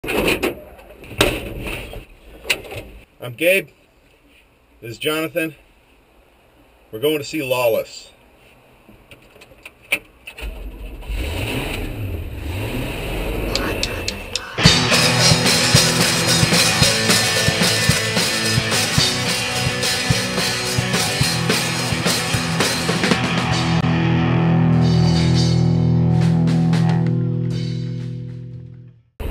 I'm Gabe. This is Jonathan. We're going to see Lawless.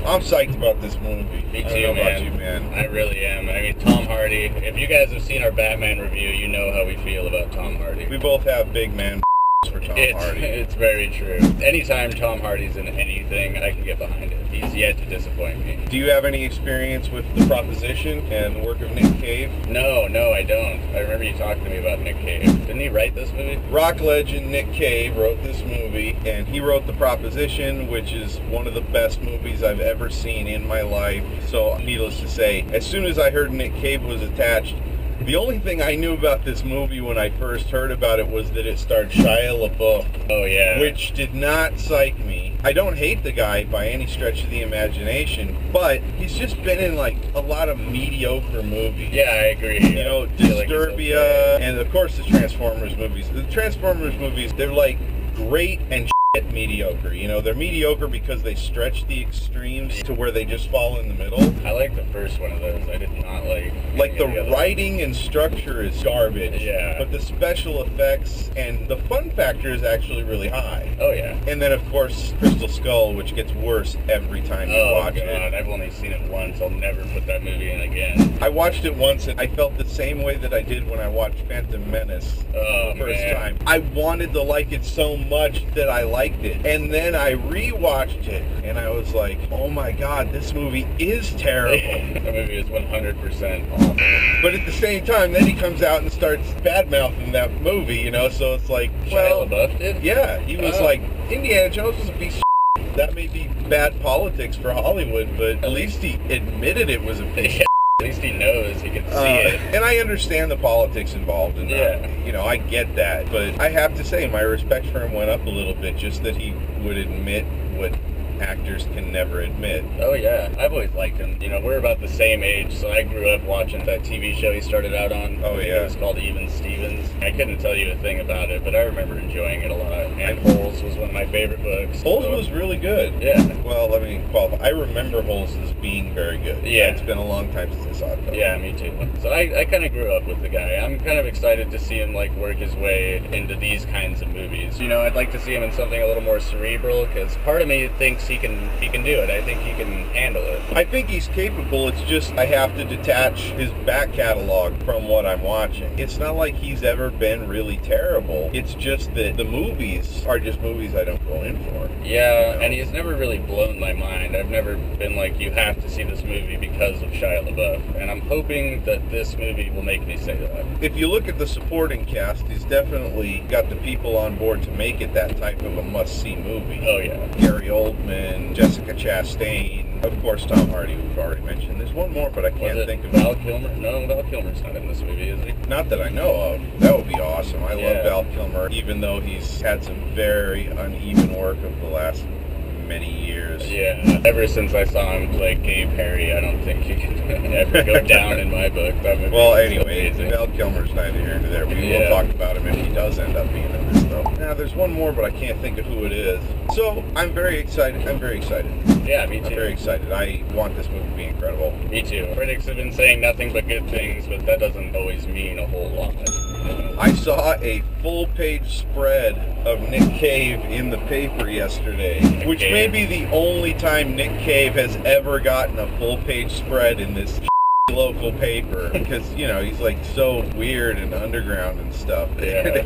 I'm psyched about this movie. Me too, I don't know man. about you, man. I really am. I mean, Tom Hardy. If you guys have seen our Batman review, you know how we feel about Tom Hardy. We both have big man for Tom Hardy. It's very true. Anytime Tom Hardy's in anything, I can get behind it. He's yet to disappoint me. Do you have any experience with The Proposition and the work of Nick Cave? No, I don't. I remember you talking to me about Nick Cave. Didn't he write this movie? Rock legend Nick Cave wrote this movie, and he wrote The Proposition, which is one of the best movies I've ever seen in my life. So, needless to say, as soon as I heard Nick Cave was attached, the only thing I knew about this movie when I first heard about it was that it starred Shia LaBeouf. Oh, yeah. Which did not psych me. I don't hate the guy by any stretch of the imagination, but he's just been in like a lot of mediocre movies. Yeah, I agree. You know, Disturbia, and of course the Transformers movies. The Transformers movies, they're like great and mediocre. You know, they're mediocre because they stretch the extremes to where they just fall in the middle. I like the first one of those. I did not like the writing and structure is garbage. Yeah. But the special effects and the fun factor is actually really high. Oh yeah. And then of course Crystal Skull, which gets worse every time you watch it. I've only seen it once. I'll never put that movie in again. I watched it once and I felt the same way that I did when I watched Phantom Menace the first time. I wanted to like it so much that I liked it. And then I rewatched it and I was like, oh my god, this movie is terrible. That movie is 100% awful. But at the same time, then he comes out and starts bad-mouthing that movie, you know, so it's like, well, Shia LaBeouf did? Yeah, he was like, Indiana Jones was a piece of shit. That may be bad politics for Hollywood, but at least he admitted it was a piece of shit. At least he knows, he can see it. And I understand the politics involved in that. You know, I get that. But I have to say, my respect for him went up a little bit, just that he would admit what actors can never admit. Oh yeah, I've always liked him. You know, we're about the same age, so I grew up watching that TV show he started out on. Oh yeah. It was called Even Stevens. I couldn't tell you a thing about it, but I remember enjoying it a lot. And Holes was one of my favorite books. Holes was really good. Yeah. Well, let me qualify. I remember Holes as being very good. Yeah. It's been a long time since I saw it, though. Yeah, me too. So I kind of grew up with the guy. I'm kind of excited to see him like work his way into these kinds of movies. You know, I'd like to see him in something a little more cerebral, because part of me thinks he can do it. I think he can handle it. I think he's capable. It's just I have to detach his back catalog from what I'm watching. It's not like he's ever been really terrible. It's just that the movies are just movies I don't go in for. Yeah, you know? And he's never really blown my mind. I've never been like, you have to see this movie because of Shia LaBeouf. And I'm hoping that this movie will make me say that. If you look at the supporting cast, he's definitely got the people on board to make it that type of a must-see movie. Oh yeah. Gary Oldman, Jessica Chastain, of course Tom Hardy, we've already mentioned. There's one more, but I can't think of it. Val Kilmer? No, Val Kilmer's not in this movie, is he? Not that I know of. That would be awesome. I love Val Kilmer, even though he's had some very uneven work of the last many years. Yeah, ever since I saw him play Gabe Harry, I don't think he can ever go down in my book. Well, anyway, Val Kilmer's neither here nor there. We will talk about him if he does end up being in this, though. Now, there's one more, but I can't think of who it is. So, I'm very excited. Yeah, me too. I'm very excited. I want this movie to be incredible. Me too. Critics have been saying nothing but good things, but that doesn't always mean a whole lot. I saw a full-page spread of Nick Cave in the paper yesterday, which may be the only time Nick Cave has ever gotten a full-page spread in this local paper, because, you know, he's like so weird and underground and stuff. Yeah.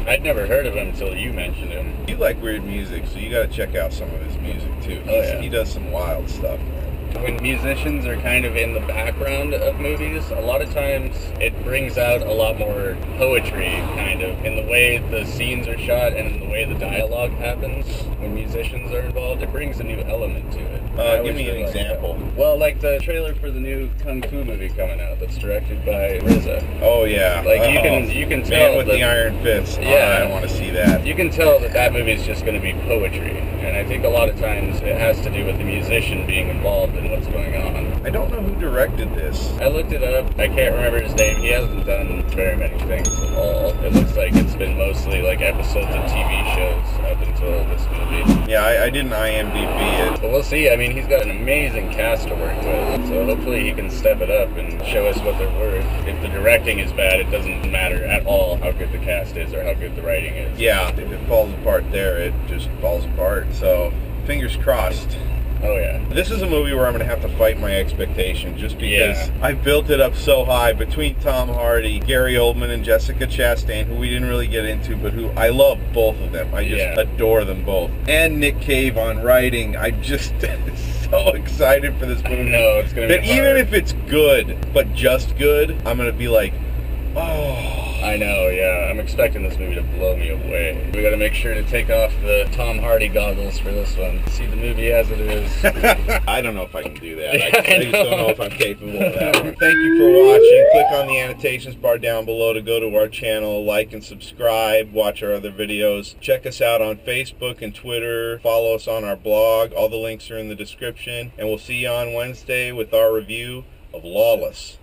I'd never heard of him until you mentioned him. You like weird music, so you gotta check out some of his music too. He does some wild stuff, man. When musicians are kind of in the background of movies, a lot of times it brings out a lot more poetry, kind of, in the way the scenes are shot and in the way the dialogue happens. When musicians are involved, it brings a new element to it. Give me an example. Well, like the trailer for the new Kung Fu movie coming out that's directed by RZA. Oh yeah. Like you can tell Man with the Iron Fist. Yeah. I want to see that. You can tell that movie is just going to be poetry. And I think a lot of times it has to do with the musician being involved in what's going on. I don't know who directed this. I looked it up. I can't remember his name. He hasn't done very many things at all. It looks like it's been mostly like episodes of TV shows up until this movie. Yeah, I didn't IMDb it. But we'll see. I mean, he's got an amazing cast to work with, so hopefully he can step it up and show us what they're worth. If the directing is bad, it doesn't matter at all how good the cast is or how good the writing is. Yeah, if it falls apart there, it just falls apart. So, fingers crossed. Oh yeah. This is a movie where I'm going to have to fight my expectation just because I've built it up so high between Tom Hardy, Gary Oldman, and Jessica Chastain, who we didn't really get into, but who I love both of them. I just adore them both. And Nick Cave on writing. I'm just so excited for this movie. No, it's going to be hard. Even if it's good, but just good, I'm going to be like, oh. I know, yeah. I'm expecting this movie to blow me away. We gotta make sure to take off the Tom Hardy goggles for this one. See the movie as it is. I don't know if I can do that. I just don't know if I'm capable of that one. Thank you for watching. Click on the annotations bar down below to go to our channel, like and subscribe, watch our other videos. Check us out on Facebook and Twitter. Follow us on our blog. All the links are in the description. And we'll see you on Wednesday with our review of Lawless.